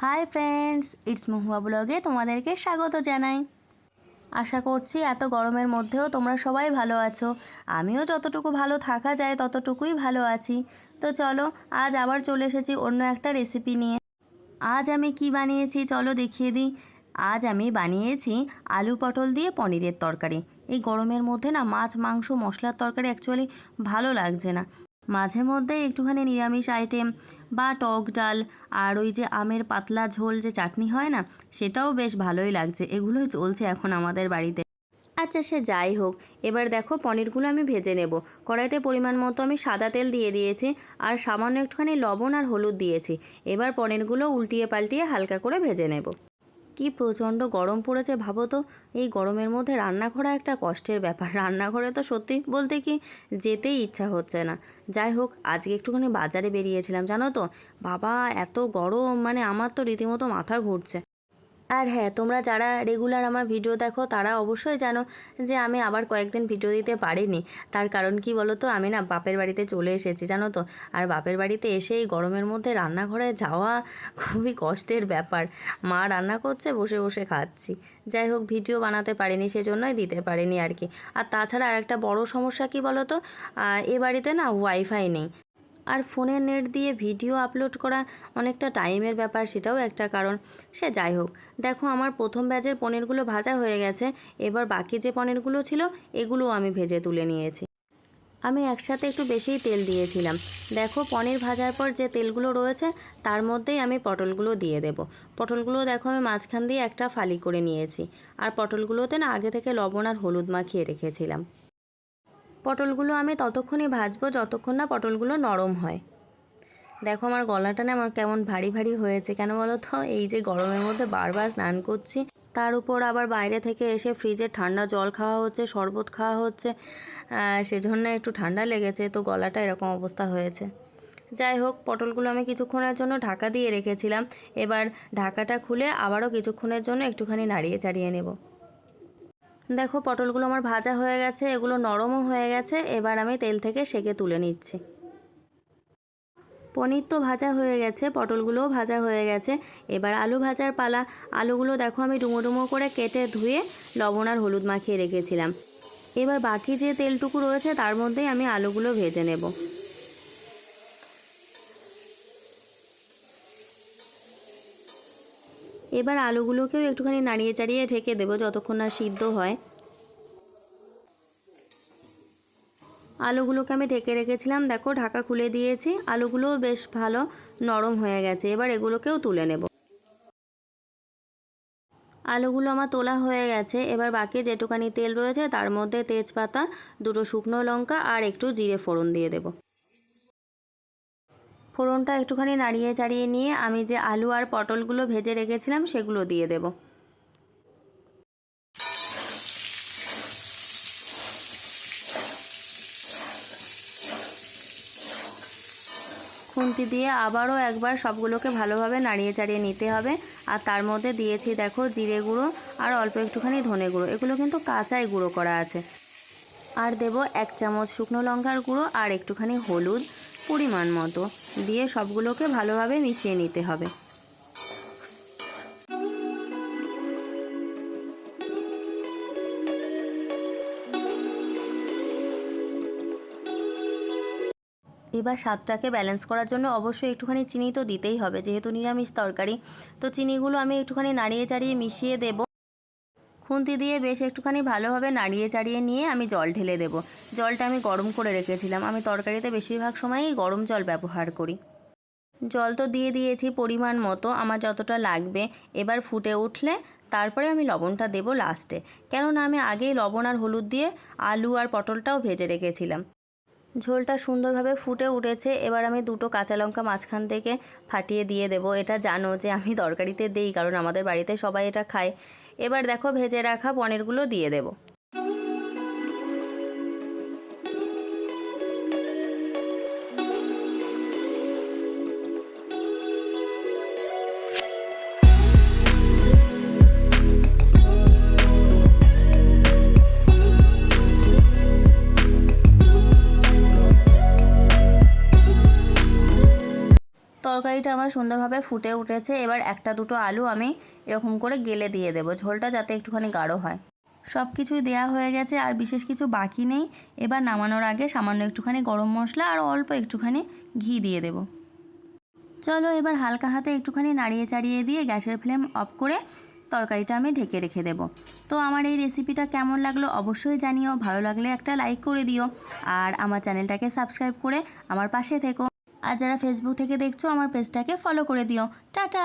Hi friends, it's মহুয়া ব্লগে তোমাদেরকে স্বাগত জানাই। আশা করছি এত গরমের মধ্যেও তোমরা সবাই ভালো আছো। আমিও যতটুকু ভালো থাকা যায় ততটুকুই ভালো আছি। তো চলো, আজ আবার চলে এসেছি অন্য একটা রেসিপি নিয়ে। আজ আমি কি বানিয়েছি চলো দেখিয়ে দিই। আজ আমি বানিয়েছি আলু পটল দিয়ে পনিরের তরকারি। এই গরমের মধ্যে না মাছ মাংস মশলার তরকারি অ্যাকচুয়ালি ভালো লাগছে না। মাঝে মধ্যে একটুখানি নিরামিষ আইটেম বা টক ডাল আর ওই যে আমের পাতলা ঝোল যে চাটনি হয় না, সেটাও বেশ ভালোই লাগছে। এগুলোই চলছে এখন আমাদের বাড়িতে। আচ্ছা, সে যাই হোক, এবার দেখো পনিরগুলো আমি ভেজে নেব। কড়াইতে পরিমাণ মতো আমি সাদা তেল দিয়ে দিয়েছি আর সামান্য একটুখানি লবণ আর হলুদ দিয়েছি। এবার পনিরগুলো উল্টিয়ে পাল্টিয়ে হালকা করে ভেজে নেব। কি প্রচণ্ড গরম পড়েছে ভাবো তো। এই গরমের মধ্যে রান্না করা একটা কষ্টের ব্যাপার। রান্নাঘরে তো সত্যি বলতে কি যেতেই ইচ্ছা হচ্ছে না। যাই হোক, আজকে একটুখানি বাজারে বেরিয়েছিলাম জানো তো। বাবা, এত গরম, মানে আমার তো রীতিমতো মাথা ঘুরছে। আর হ্যাঁ, তোমরা যারা রেগুলার আমার ভিডিও দেখো তারা অবশ্যই জানো যে আমি আবার কয়েকদিন ভিডিও দিতে পারিনি। তার কারণ কি বলো তো, আমি না বাপের বাড়িতে চলে এসেছি জানো তো। আর বাপের বাড়িতে এসে এই গরমের মধ্যে রান্নাঘরে যাওয়া খুবই কষ্টের ব্যাপার। মা রান্না করছে, বসে বসে খাচ্ছি। যাই হোক, ভিডিও বানাতে পারিনি, সেজন্যই দিতে পারিনি আর কি। আর তাছাড়া আর একটা বড় সমস্যা কি বলো তো, এ বাড়িতে না ওয়াইফাই নেই। আর ফোনের নেট দিয়ে ভিডিও আপলোড করা অনেকটা টাইমের ব্যাপার, সেটাও একটা কারণ। সে যাই হোক, দেখো আমার প্রথম ব্যাচের পনিরগুলো ভাজা হয়ে গেছে। এবার বাকি যে পনিরগুলো ছিল এগুলোও আমি ভেজে তুলে নিয়েছি। আমি একসাথে একটু বেশিই তেল দিয়েছিলাম। দেখো, পনির ভাজার পর যে তেলগুলো রয়েছে তার মধ্যেই আমি পটলগুলো দিয়ে দেব। পটলগুলো দেখো আমি মাঝখান দিয়ে একটা ফালি করে নিয়েছি। আর পটলগুলোতে না আগে থেকে লবণ আর হলুদ মাখিয়ে রেখেছিলাম। পটলগুলো আমি ততক্ষণই ভাজবো যতক্ষণ না পটলগুলো নরম হয়। দেখো আমার গলাটা না আমার কেমন ভারী ভারী হয়েছে, কেন বলো তো, এই যে গরমের মধ্যে বারবার স্নান করছি, তার উপর আবার বাইরে থেকে এসে ফ্রিজের ঠান্ডা জল খাওয়া হচ্ছে, শরবত খাওয়া হচ্ছে, সেজন্য একটু ঠান্ডা লেগেছে, তো গলাটা এরকম অবস্থা হয়েছে। যাই হোক, পটলগুলো আমি কিছুক্ষণের জন্য ঢাকা দিয়ে রেখেছিলাম। এবার ঢাকাটা খুলে আবারও কিছুক্ষণের জন্য একটুখানি নাড়িয়ে চাড়িয়ে নেব। দেখো পটলগুলো আমার ভাজা হয়ে গেছে, এগুলো নরমও হয়ে গেছে। এবার আমি তেল থেকে সেঁকে তুলে নিচ্ছি। পনির তো ভাজা হয়ে গেছে, পটলগুলোও ভাজা হয়ে গেছে। এবার আলু ভাজার পালা। আলুগুলো দেখো আমি ডুমো ডুমো করে কেটে ধুয়ে লবণ আর হলুদ মাখিয়ে রেখেছিলাম। এবার বাকি যে তেলটুকু রয়েছে তার মধ্যেই আমি আলুগুলো ভেজে নেব। এবার আলুগুলোকেও একটুখানি নাড়িয়ে চাড়িয়ে ঢেকে দেবো যতক্ষণ না সিদ্ধ হয়। আলুগুলোকে আমি ঢেকে রেখেছিলাম, দেখো ঢাকা খুলে দিয়েছি। আলুগুলোও বেশ ভালো নরম হয়ে গেছে। এবার এগুলোকেও তুলে নেব। আলুগুলো আমার তোলা হয়ে গেছে। এবার বাকি যেটুকানি তেল রয়েছে তার মধ্যে তেজপাতা, দুটো শুকনো লঙ্কা আর একটু জিরে ফোড়ন দিয়ে দেব। ফোড়নটা একটুখানি নাড়িয়ে চাড়িয়ে নিয়ে আমি যে আলু আর পটলগুলো ভেজে রেখেছিলাম সেগুলো দিয়ে দেব। খুন্তি দিয়ে আবারও একবার সবগুলোকে ভালোভাবে নাড়িয়ে চাড়িয়ে নিতে হবে। আর তার মধ্যে দিয়েছি দেখো জিরে গুঁড়ো আর অল্প একটুখানি ধনে গুঁড়ো, এগুলো কিন্তু কাঁচাই গুঁড়ো করা আছে। আর দেব 1 চামচ শুকনো লঙ্কার গুঁড়ো আর একটুখানি হলুদ পরিমাণ মতো দিয়ে সবগুলোকে ভালোভাবে মিশিয়ে নিতে হবে। এবার স্বাদটাকে ব্যালেন্স করার জন্য অবশ্যই একটুখানি চিনি তো দিতেই হবে, যেহেতু নিরামিষ তরকারি। তো চিনিগুলো আমি একটুখানি নাড়িয়ে চাড়িয়ে মিশিয়ে দেব। খুন্তি দিয়ে বেশ একটুখানি ভালোভাবে নাড়িয়ে চাড়িয়ে নিয়ে আমি জল ঢেলে দেব। জলটা আমি গরম করে রেখেছিলাম। আমি তরকারিতে বেশিরভাগ সময়ই গরম জল ব্যবহার করি। জল তো দিয়ে দিয়েছি পরিমাণ মতো, আমার যতটা লাগবে। এবার ফুটে উঠলে তারপরে আমি লবণটা দেব লাস্টে, কেননা আমি আগেই লবণ আর হলুদ দিয়ে আলু আর পটলটাও ভেজে রেখেছিলাম। ঝোলটা সুন্দরভাবে ফুটে উঠেছে। এবার আমি দুটো কাঁচা লঙ্কা মাঝখান থেকে ফাটিয়ে দিয়ে দেব। এটা জানো যে আমি তরকারিতে দেই, কারণ আমাদের বাড়িতে সবাই এটা খায়। এবার দেখো ভেজে রাখা পনিরগুলো দিয়ে দেব। তরকারিটা আমার সুন্দরভাবে ফুটে উঠেছে। এবার একটা দুটো আলু আমি এরকম করে গেলে দিয়ে দেবো, ঝোলটা যাতে একটুখানি গাঢ় হয়। সব কিছুই দেওয়া হয়ে গেছে, আর বিশেষ কিছু বাকি নেই। এবার নামানোর আগে সামান্য একটুখানি গরম মশলা আর অল্প একটুখানি ঘি দিয়ে দেব। চলো এবার হালকা হাতে একটুখানি নাড়িয়ে চাড়িয়ে দিয়ে গ্যাসের ফ্লেম অফ করে তরকারিটা আমি ঢেকে রেখে দেব। তো আমার এই রেসিপিটা কেমন লাগলো অবশ্যই জানিও, ভালো লাগলে একটা লাইক করে দিও, আর আমার চ্যানেলটাকে সাবস্ক্রাইব করে আমার পাশে থেকো। আর যারা ফেসবুক থেকে দেখছো আমার পেজটাকে ফলো করে দিও। টাটা।